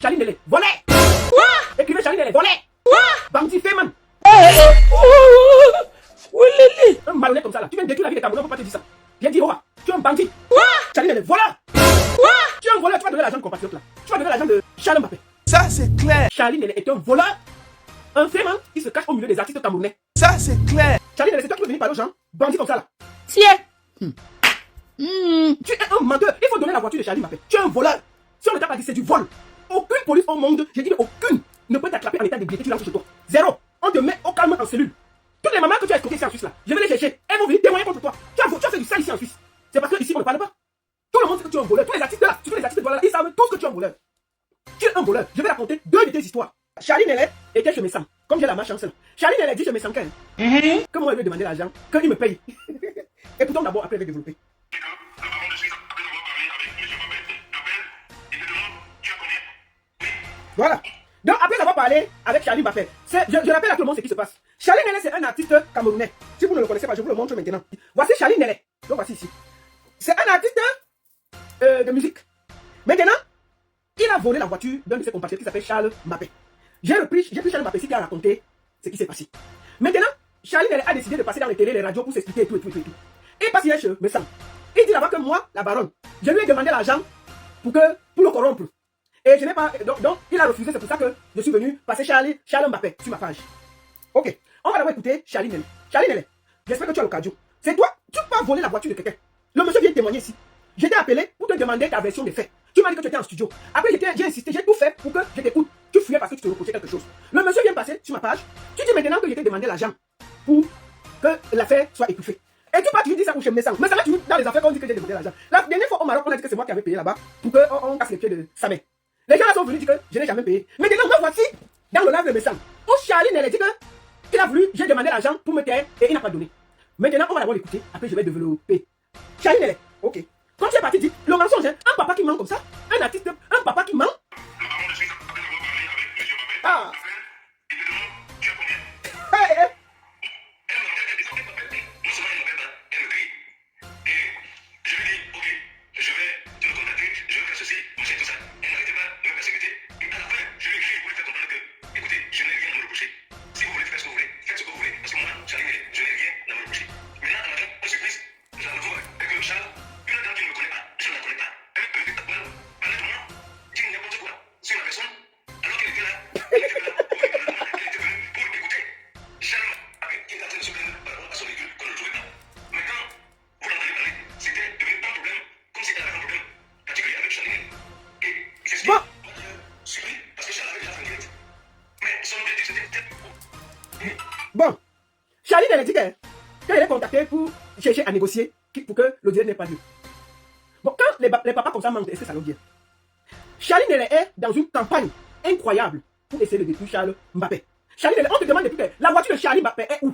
Charlie Nele, volé. Écrivez Charlie Nele, volé. Bandit Feman. Un malhonnête comme ça là. Tu viens de détruire la vie des Camerounais, on peut pas te dire ça. Viens dire, Ora, tu es un bandit. Charlie Nele, voleur. Tu es un voleur, tu vas donner l'argent de compatriote là. Tu vas donner l'argent de Charles Mbappé. Ça, c'est clair. Charlie Nele est un voleur. Un Feman qui se cache au milieu des artistes camerounais. Ça, c'est clair. Charlie Nele, c'est toi qui veux venir parler aux gens. Bandit comme ça là. Tiens. Tu es un menteur. Il faut donner la voiture de Charlie Mbappé. Tu es un voleur. Si on ne t'a pas dit c'est du vol. Aucune police au monde, j'ai dit aucune, ne peut t'attraper en état d'ébriété, tu lances chez toi. Zéro. On te met au calme en cellule. Toutes les mamans que tu as escroquées ici en Suisse là, je vais les chercher. Elles vont venir témoigner contre toi. Tu as fait du sale ici en Suisse. C'est parce que ici on ne parle pas. Tout le monde sait que tu es un voleur. Tous les artistes là, tous les artistes de voilà, ils savent tous que tu es un voleur. Tu es un voleur. Je vais raconter deux de tes histoires. Charlie Nele était chez mes sangs. Comme j'ai la marche en seul. Charlie Nele dit chez mes sangs que moi je vais demander l'argent, qu'il me paye. Écoutons d'abord, après je vais développer. Voilà. Donc après avoir parlé avec Charlie Mbappé, je rappelle à tout le monde ce qui se passe. Charlie Nele, c'est un artiste camerounais. Si vous ne le connaissez pas, je vous le montre maintenant. Voici Charlie Nele. Donc voici ici. C'est un artiste de musique. Maintenant, il a volé la voiture d'un de ses compatriotes qui s'appelle Charles Mbappé. J'ai pris Charles Mbappé qui a raconté ce qui s'est passé. Maintenant, Charlie Nele a décidé de passer dans les télés, les radios pour s'expliquer et tout. Il passe hier chez Messam. Il dit là-bas que moi, la baronne, je lui ai demandé l'argent pour le corrompre. Et je n'ai pas. Donc, il a refusé, c'est pour ça que je suis venu passer Charles Mbappé sur ma page. Ok, on va d'abord écouter Charlie Nele. Charlie Nele, j'espère que tu as le cardio. C'est toi, tu peux pas voler la voiture de quelqu'un. Le monsieur vient témoigner ici. Je t'ai appelé pour te demander ta version des faits. Tu m'as dit que tu étais en studio. Après, j'ai insisté, j'ai tout fait pour que je t'écoute. Tu fuyais parce que tu te reprochais quelque chose. Le monsieur vient passer sur ma page. Tu dis maintenant que je t'ai demandé l'argent pour que l'affaire soit étouffée. Et tu dis ça pour chez Messang. Mais ça là, tu dans les affaires qu'on dit que j'ai demandé l'argent. La dernière fois au Maroc, on a dit que c'est moi qui avais payé là-bas pour qu'on casse les pieds de sa mère. Les gens là sont venus dire que je n'ai jamais payé. Maintenant, me voici dans le live de Messang. Où Charlie Nele dit qu'il a voulu, j'ai demandé l'argent pour me taire et il n'a pas donné. Maintenant, on va d'abord l'écouter. Après, je vais développer. Charlie Nele, ok. Quand tu es parti, dis le mensonge, hein, un papa qui ment comme ça, un artiste, un papa qui ment. Ah. Hey. Bon, Charlie Nele dit qu'elle est contactée pour chercher à négocier pour que le diable n'ait pas lieu. Bon, quand les papas comme ça mentent, est-ce que ça leur dit? Charlie Nele est dans une campagne incroyable pour essayer de détruire Charles Mbappé. Charlie Nele, on te demande depuis que la voiture de Charlie Mbappé est où?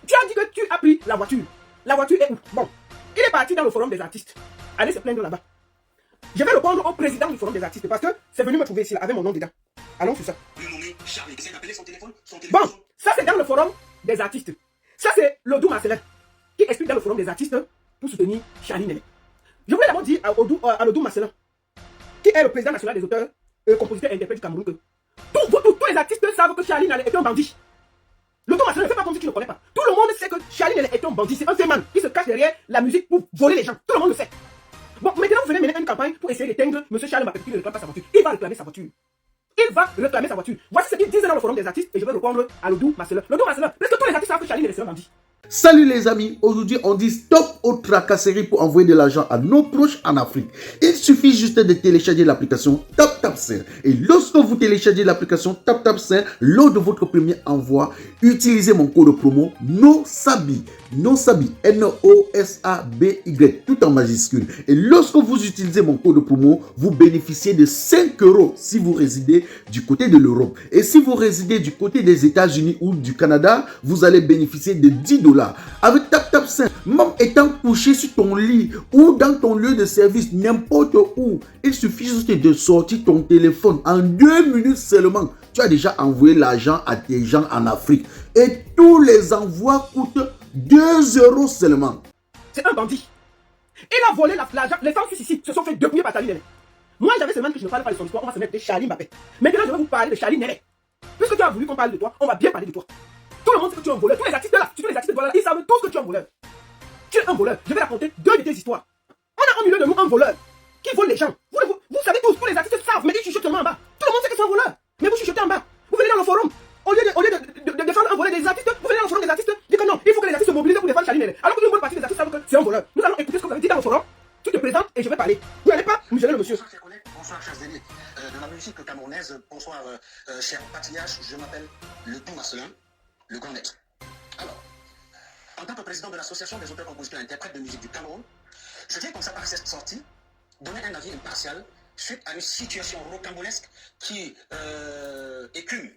Tu as dit que tu as pris la voiture. La voiture est où? Bon, il est parti dans le forum des artistes. Allez se plaindre là-bas. Je vais répondre au président du forum des artistes parce que c'est venu me trouver ici là, avec mon nom dedans. Allons sur ça. Bon, ça c'est dans le forum des artistes. Ça c'est Lodou Marcelin qui explique dans le forum des artistes pour soutenir Charlie Nele. Je voulais d'abord dire à Lodou Marcelin, qui est le président national des auteurs, compositeurs et interprètes du Cameroun, que tous les artistes savent que Charlie Nele est un bandit. Lodou Marcelin ne fait pas comme si tu ne le connais pas. Tout le monde sait que Charlie Nele est un bandit. C'est un féman qui se cache derrière la musique pour voler les gens. Tout le monde le sait. Bon, maintenant vous venez mener une campagne pour essayer d'éteindre M. Charles Mbappé qui ne réclame pas sa voiture. Il va réclamer sa voiture. Il va réclamer sa voiture. Voici ce qu'ils disent dans le forum des artistes et je vais répondre à Lodou Marcelin. Lodou Marcelin, presque tous les artistes savent que Charlie Nele est un bandit. Salut les amis, aujourd'hui on dit stop aux tracasseries pour envoyer de l'argent à nos proches en Afrique. Il suffit juste de télécharger l'application TapTapSend. Et lorsque vous téléchargez l'application TapTapSend, lors de votre premier envoi, utilisez mon code promo NOSABI, N-O-S-A-B-Y, tout en majuscule. Et lorsque vous utilisez mon code promo, vous bénéficiez de 5 € si vous résidez du côté de l'Europe. Et si vous résidez du côté des États-Unis ou du Canada, vous allez bénéficier de 10 $. Avec TapTapSend, même étant couché sur ton lit ou dans ton lieu de service, n'importe où, il suffit juste de sortir ton téléphone. En 2 minutes seulement, tu as déjà envoyé l'argent à tes gens en Afrique. Et tous les envois coûtent 2 € seulement. C'est un bandit. Il a volé l'argent. Les gens ici se sont fait dépouiller par Charlie Nele. Moi, j'avais seulement dit que je ne parle pas de son histoire, on va se mettre de Charlie Mbappé. Maintenant, je vais vous parler de Charlie Nele. Puisque tu as voulu qu'on parle de toi, on va bien parler de toi. Tout le monde sait que tu es un voleur. Tous les artistes là, tous les artistes de voleurs, ils savent tous que tu es un voleur. Tu es un voleur. Je vais raconter deux de tes histoires. On a au milieu de nous un voleur qui vole les gens. Vous savez tous les artistes savent, mais ils chuchotent seulement en bas. Tout le monde sait que c'est un voleur. Mais vous chuchotez en bas. Vous venez dans le forum. Au lieu de défendre un voleur des artistes, vous venez dans le forum des artistes. Dites que non, il faut que les artistes se mobilisent pour défendre Charlie Nele. Alors que une bonne partie des artistes savent que c'est un voleur. Nous allons écouter ce que vous avez dit dans le forum. Tu te présentes et je vais parler. Vous n'allez pas museler le monsieur. Bonsoir chers collègues, bonsoir chers amis de la musique camerounaise, bonsoir chers patriarches, je m'appelle le Doux Marcelin, le Grand Maître. Alors, en tant que président de l'association des auteurs, compositeurs et interprètes de musique du Cameroun, je viens comme ça par cette sortie donner un avis impartial suite à une situation rocambolesque qui écume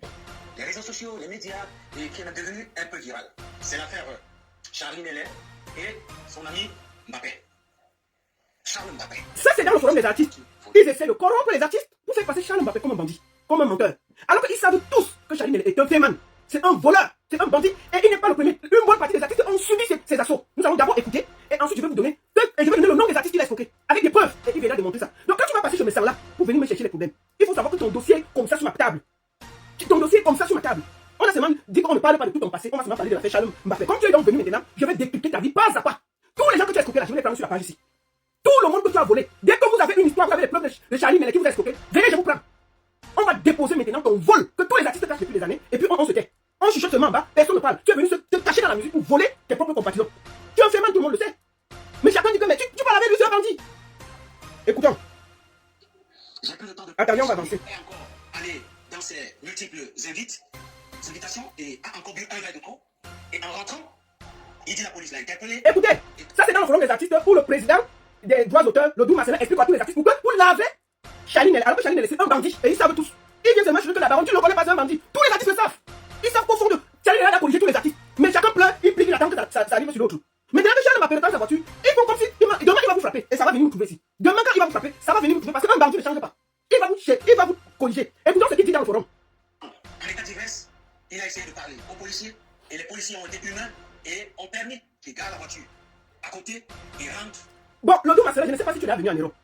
les réseaux sociaux, les médias et qui est devenue un peu virale. C'est l'affaire Charlie Nele et son ami Mbappé. Charles Mbappé. Ça, c'est dans le forum des artistes. Ils essaient de corrompre les artistes pour faire passer Charles Mbappé comme un bandit, comme un menteur. Alors qu'ils savent tous que Charlie Nele est un féman. C'est un voleur, c'est un bandit, et il n'est pas le premier. Une bonne partie des artistes ont subi ces assauts. Nous allons d'abord écouter, et ensuite je vais vous donner le nom des artistes qu'il a escroqués, avec des preuves, et il viendra démontrer ça. Donc quand tu vas passer, je me sers là, pour venir me chercher les problèmes. Il faut savoir que ton dossier est comme ça sur ma table. Ton dossier est comme ça sur ma table. On a seulement dit qu'on ne parle pas de tout ton passé, on va seulement parler de l'affaire Charles Mbappé. Comme tu es donc venu maintenant, je vais décrypter ta vie pas à pas. Tous les gens que tu as escroqués là, je vais les prendre sur la page ici. Tout le monde que tu as volé. Dès que vous avez une histoire, vous avez les preuves de Charlie Nele qui vous a escroqué, venez, je vous prends. On va déposer maintenant ton vol que tous les artistes cachent depuis des années, et puis on se tait. On chuchote seulement en bas, personne ne parle. Tu es venu te cacher dans la musique pour voler tes propres compatriotes. Tu es un féman, tout le monde le sait. Mais chacun dit que mais tu parles avec lui, c'est un bandit. Écoutons. J'ai plus le temps de Attendez, on va avancer. Et encore aller dans ces multiples invitations et a encore bu un verre de trop. Et en rentrant, il dit la police l'a interpellé. Écoutez, ça c'est dans le forum des artistes où le président des droits d'auteur, le Doux Marcelin, explique à tous les artistes pourquoi vous l'avez Charlie Nele. Alors que Charlie Nele c'est un bandit et ils savent tous. Il vient seulement chuter que la baronne, tu ne le connais pas, c'est un bandit. Tous les artistes le savent. Ils savent qu'au fond de Charlie Nele a corrigé tous les artistes. Mais chacun pleure, il plie, il attend que ça arrive sur l'autre. Maintenant que Charles Mbappé dans sa voiture, ils font comme si demain il va vous frapper et ça va venir vous trouver ici. Demain quand il va vous frapper, ça va venir vous trouver parce qu'un bandit ne change pas. Il va vous corriger. Écoutons ce qu'il dit dans le forum. En état d'ivresse, il a essayé de parler aux policiers et les policiers ont été humains et ont permis qu'il garde la voiture à côté et rentre. Bon, le Doux Marcelin, je ne sais pas si tu l'as venu en Europe.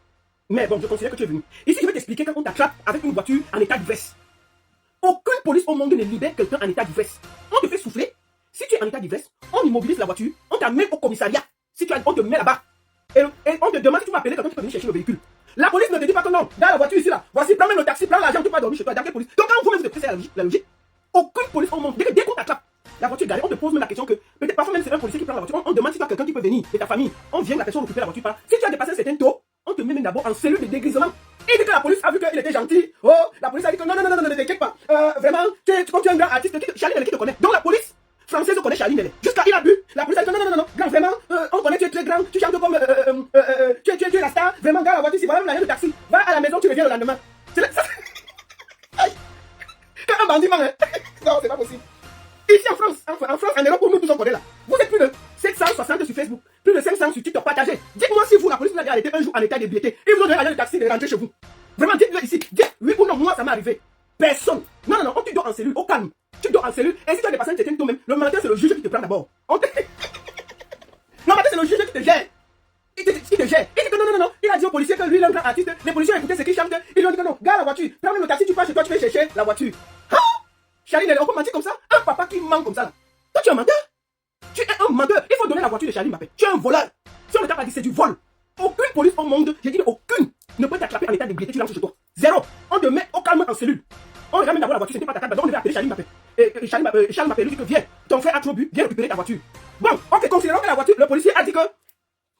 Mais bon, je considère que tu es venu. Ici, je vais t'expliquer quand on t'attrape avec une voiture en état d'ivresse. Aucune police au monde ne libère quelqu'un en état d'ivresse. On te fait souffler. Si tu es en état d'ivresse, on immobilise la voiture, on t'amène au commissariat. Si tu as, on te met là-bas. Et on te demande si tu vas appeler quelqu'un qui peut venir chercher le véhicule. La police ne te dit pas que non. Dans la voiture ici, là. Voici, prends même le taxi, prends l'argent, tu peux dormir chez toi. Dans quelle police? Donc quand vous-même vous êtes pressé la logique, aucune police au monde, dès qu'on t'attrape, la voiture est garée, on te pose même la question que, peut-être parfois même c'est un policier qui prend la voiture, on demande si tu as quelqu'un qui peut venir de ta famille. On vient la personne récupérer la voiture par. Si tu as dépassé un certain taux, on te met même d'abord en cellule de dégrisement. Et dès que la police a vu qu'il était gentil, oh, la police a dit que non, ne t'inquiète pas. Vraiment, comme tu es un grand artiste, Charlie Nele qui te connaît. Donc la police française connaît Charlie Nele. Jusqu'à il a bu, la police a dit non, grand, vraiment, on connaît, tu es très grand, tu chantes comme, tu es la star, vraiment, gars, la voiture, si voilà, l'argent de taxi, va à la maison, tu reviens le lendemain. C'est là, ça. Aïe. Quand un bandit ment, hein. Non, c'est pas possible. Ici en France, en Europe, où nous tous on connaît là, vous êtes plus de 760 sur Facebook, plus de 500 sur TikTok, partagez. Dites-moi si vous, la police vous avez arrêté un jour en état d'ébriété, et vous avez l'argent de taxi de rentrer chez vous. Vraiment, dites-le ici. Dites oui ou non, moi ça m'est arrivé. Personne. Non, tu dors en cellule, au calme. Tu dors en cellule, et si tu as dépassé un certain taux même, le matin c'est le juge qui te prend d'abord. Le matin c'est le juge qui te gère. Il te gère. Il dit que non. Il a dit aux policiers que lui, il est un grand artiste. Les policiers ont écouté ce qu'il chante. Ils lui ont dit que non, gars, la voiture. Prends même le taxi, tu pars chez toi, tu vas chercher la voiture. Hein? Charlie Nele, on peut mentir comme ça? Un papa qui ment comme ça là. Toi, tu es un menteur. Tu es un menteur. Il faut donner la voiture de Charlie Mbappé. Tu es un voleur. Si on ne t'a pas dit, c'est du vol. Aucune police au monde, j'ai dit aucune, ne peut t'attraper en état d'ébriété, tu rentres chez toi. Zéro. On te met au calme en cellule. On ramène d'abord la voiture, c'était pas ta table, donc on devait appeler Charlie Mbappé. Et Charlie Mbappé lui dit que viens, ton frère a trop bu, viens récupérer ta voiture. Bon, ok, considérons que la voiture, le policier a dit que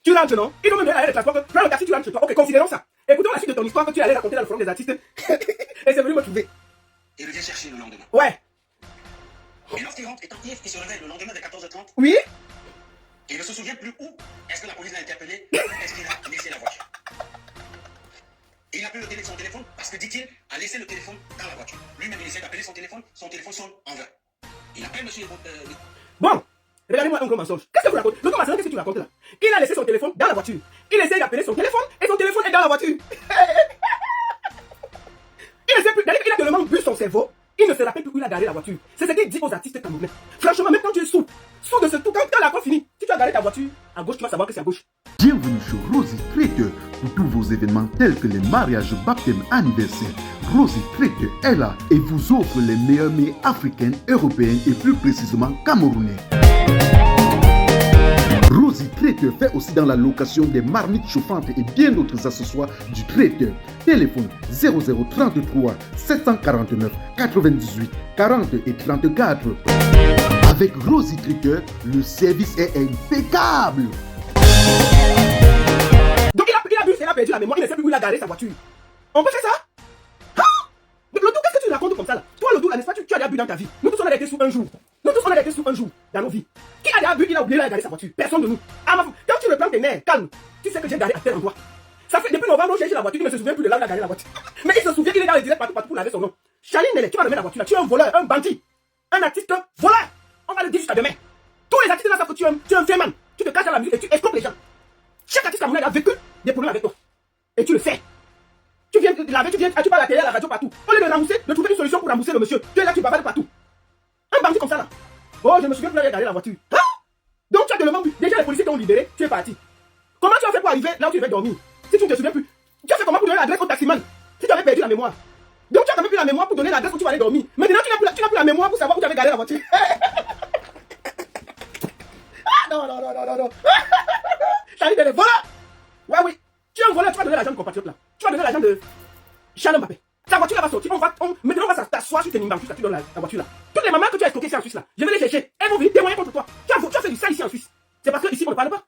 tu rentres, non? Ils ont même donné l'arrêt de transport, prends le taxi, tu rentres chez toi. Ok, considérons ça. Écoutons la suite de ton histoire que tu allais raconter dans le forum des artistes. Et c'est venu me trouver. Et il vient chercher le lendemain. Ouais. Et lorsqu'il rentre, étant ivre, il se réveille le lendemain de 14h30. Oui? Il ne se souvient plus où est-ce que la police l'a interpellé, est-ce qu'il a laissé la voiture. Et il n'a plus son téléphone parce que, dit-il, a laissé le téléphone dans la voiture. Lui-même, il essaie d'appeler son téléphone sonne en vain. Il appelle monsieur... Bon, regardez-moi un gros mensonge. Qu'est-ce que vous racontez? Le comment qu'est-ce que tu racontes là? Il a laissé son téléphone dans la voiture. Il essaie d'appeler son téléphone et son téléphone est dans la voiture. Il ne sait plus, il a tellement bu son cerveau. Il ne se rappelle plus où il a garé la voiture. C'est ce qu'il dit aux artistes camerounais. Franchement, même quand tu es sous de ce tout, quand la fois fini, si tu as garé ta voiture à gauche, tu vas savoir que c'est à gauche. Bienvenue Rosy Traiteur pour tous vos événements tels que les mariages, baptêmes, anniversaires. Rosy Traiteur est là et vous offre les meilleurs mets africains, européens et plus précisément camerounais. Rosy Traiteur fait aussi dans la location des marmites chauffantes et bien d'autres accessoires du traiteur. Téléphone 0033 749 98 40 et 34. Avec Rosy Traiteur, le service est impeccable. Donc il a perdu la mémoire, il ne sait plus où il a garé sa voiture. On peut faire ça? Hein? Lodou, qu'est-ce que tu racontes comme ça là? Toi Lodou, n'est-ce pas, tu as déjà bu dans ta vie? Nous tous on a été sous un jour. Nous tous on a été sous un jour dans nos vies. Qui a déjà bu, il a oublié, il a garé sa voiture? Personne de nous. Ah, quand tu reprends tes nerfs, calme. Tu sais que j'ai garé à tel endroit. Ça fait depuis novembre, j'ai la voiture, il ne se souvient plus de là où il a garé la voiture. Mais il se souvient qu'il est dans les directs partout pour laver son nom. Charline Nele, tu vas remettre la voiture là. Tu es un voleur, un bandit, un artiste voleur. On va le dire jusqu'à demain. Tous les artistes là savent que tu es un féman. Tu te caches dans la musique et tu escroques les gens. Chaque artiste camerounais a vécu des problèmes avec toi. Et tu le sais. Tu viens laver, tu parles à la télé, à la radio, partout. Au lieu de rembourser, de trouver une solution pour rembourser le monsieur. Tu es là, tu bavardes partout. Un bandit comme ça là. Oh, je me souviens plus d'avoir gardé la voiture. Hein? Donc tu as tellement vu. Déjà les policiers t'ont libéré, tu es parti. Comment tu as fait pour arriver là où tu devais dormir? Si tu ne te souviens plus. Tu as fait comment pour donner l'adresse au taximan? Si tu avais perdu la mémoire. Donc tu as quand même plus la mémoire pour donner l'adresse où tu vas aller dormir. Maintenant tu n'as plus la mémoire pour savoir où tu avais gardé la voiture. Ah non. Charline Nele, voleur! Ouais, oui. Tu es un voleur, tu vas donner l'argent de compatriote là. Tu vas donner l'argent de Charles Mbappé. Ta voiture là va sortir. Maintenant on va t'asseoir sur tes nimbans jusqu'à tu donnes la voiture là. Toutes les mamans que tu as escroquées ici en Suisse là, je vais les chercher. Elles vont venir témoigner contre toi. Tu as fait du sale ici en Suisse. C'est parce que ici on ne parle pas.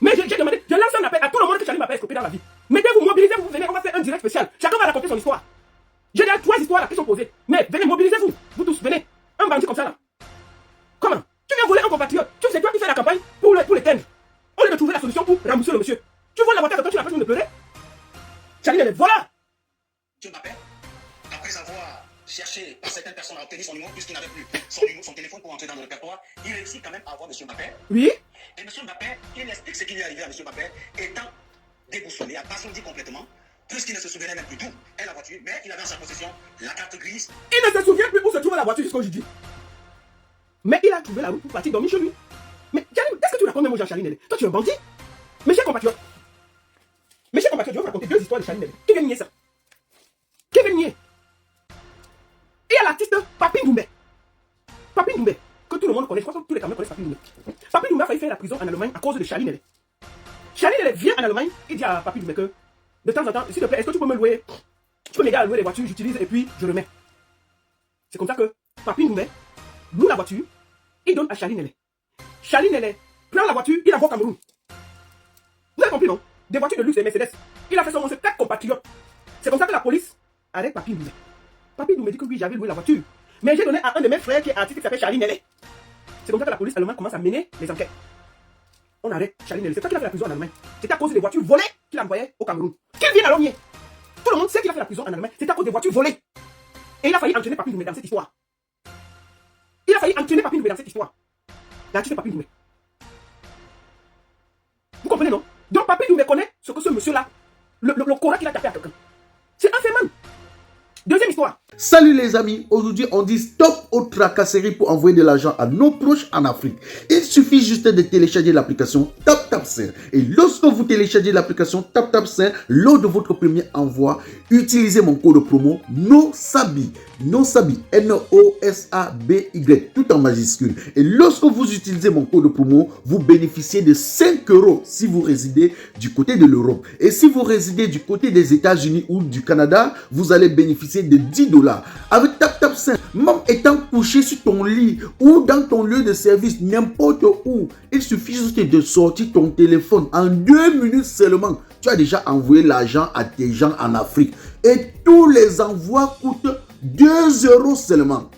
Mais j'ai demandé, je lance un appel à tout le monde que Charline Mbappé a escroqué dans la vie. Mettez-vous, mobilisez-vous, venez, on va faire un direct spécial. Chacun va raconter son histoire. J'ai déjà 3 histoires là qui sont posées. Mais venez, mobilisez-vous. Vous tous, venez. Un bandit comme ça là. Comment? Tu viens voler un compatriote. Tu sais toi qui fais la campagne pour l'éteindre. Au lieu de trouver la solution pour rembourser le monsieur. Tu vois la voiture quand tu l'as fait de pleurer? Charline Nele, voilà! M. Mbappé, après avoir cherché par certaines personnes à obtenir son numéro, puisqu'il n'avait plus son téléphone pour entrer dans le répertoire, il réussit quand même à avoir M. Mbappé. Oui? Et M. Mbappé, il explique ce qui lui est arrivé à M. Mbappé, étant déboussolé, abasourdi complètement, puisqu'il ne se souvenait même plus d'où est la voiture, mais il avait en sa possession la carte grise. Il ne se souvient plus où se trouve la voiture jusqu'aujourd'hui. Mais il a trouvé la route pour partir dormir chez lui. Mais qu'est-ce que tu racontes même aux gens, Charline Nele? Toi tu es un bandit? Mes chers compatriotes, je vais vous raconter 2 histoires de Charline Nele. Qui vient nier ça? Qui vient nier? Il y a l'artiste Papi Doumbé. Papi Doumbé, que tout le monde connaît, je crois que tous les Camerounais connaissent Papi Doumbé. Papi Doumbé a failli faire la prison en Allemagne à cause de Charline Nele. Charline Nele vient en Allemagne et dit à Papi Doumbé que de temps en temps, s'il te plaît, est-ce que tu peux me louer? Tu peux m'aider à louer les voitures, j'utilise et puis je remets. C'est comme ça que Papi Doumbé loue la voiture, il donne à Charline Nele. Charline Nele prend la voiture, il envoie au Cameroun. Vous avez compris, non? Des voitures de luxe et Mercedes. Il a fait son 4 compatriotes. C'est comme ça que la police arrête Papi Doumbé. Papi Doumbé dit que oui, j'avais loué la voiture. Mais j'ai donné à un de mes frères qui est artiste qui s'appelle Charline Nele. C'est comme ça que la police allemande commence à mener les enquêtes. On arrête Charline Nele. C'est ça qu'il a fait la prison en Allemagne. C'était à cause des voitures volées qu'il envoyait au Cameroun. Qu'il vienne alors nier. Tout le monde sait qu'il a fait la prison en Allemagne. C'était à cause des voitures volées. Et il a failli entraîner Papi Doumbé dans cette histoire. L'artiste Papi Doumbé. Vous comprenez, non? Donc Papi Doumbé connaît ce que ce monsieur-là, le courant qu'il a tapé à quelqu'un. C'est un féman. Deuxième histoire. Salut les amis, aujourd'hui on dit stop aux tracasseries pour envoyer de l'argent à nos proches en Afrique. Il suffit juste de télécharger l'application TapTapSend. Et lorsque vous téléchargez l'application TapTapSend, lors de votre premier envoi, utilisez mon code promo NOSABI, N-O-S-A-B-Y, tout en majuscule. Et lorsque vous utilisez mon code promo, vous bénéficiez de 5 € si vous résidez du côté de l'Europe. Et si vous résidez du côté des États-Unis ou du Canada, vous allez bénéficier de 10 $. Avec TapTapSend, même étant couché sur ton lit ou dans ton lieu de service, n'importe où, il suffit juste de sortir ton téléphone. En 2 minutes seulement, tu as déjà envoyé l'argent à tes gens en Afrique. Et tous les envois coûtent 2 € seulement.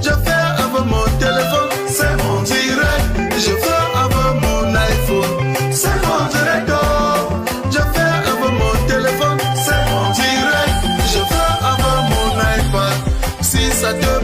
Je fais avec mon téléphone, c'est mon direct. Je fais avec mon iPhone, c'est mon direct. Je fais avec mon téléphone, c'est mon direct. Je fais avec mon iPad. Si ça te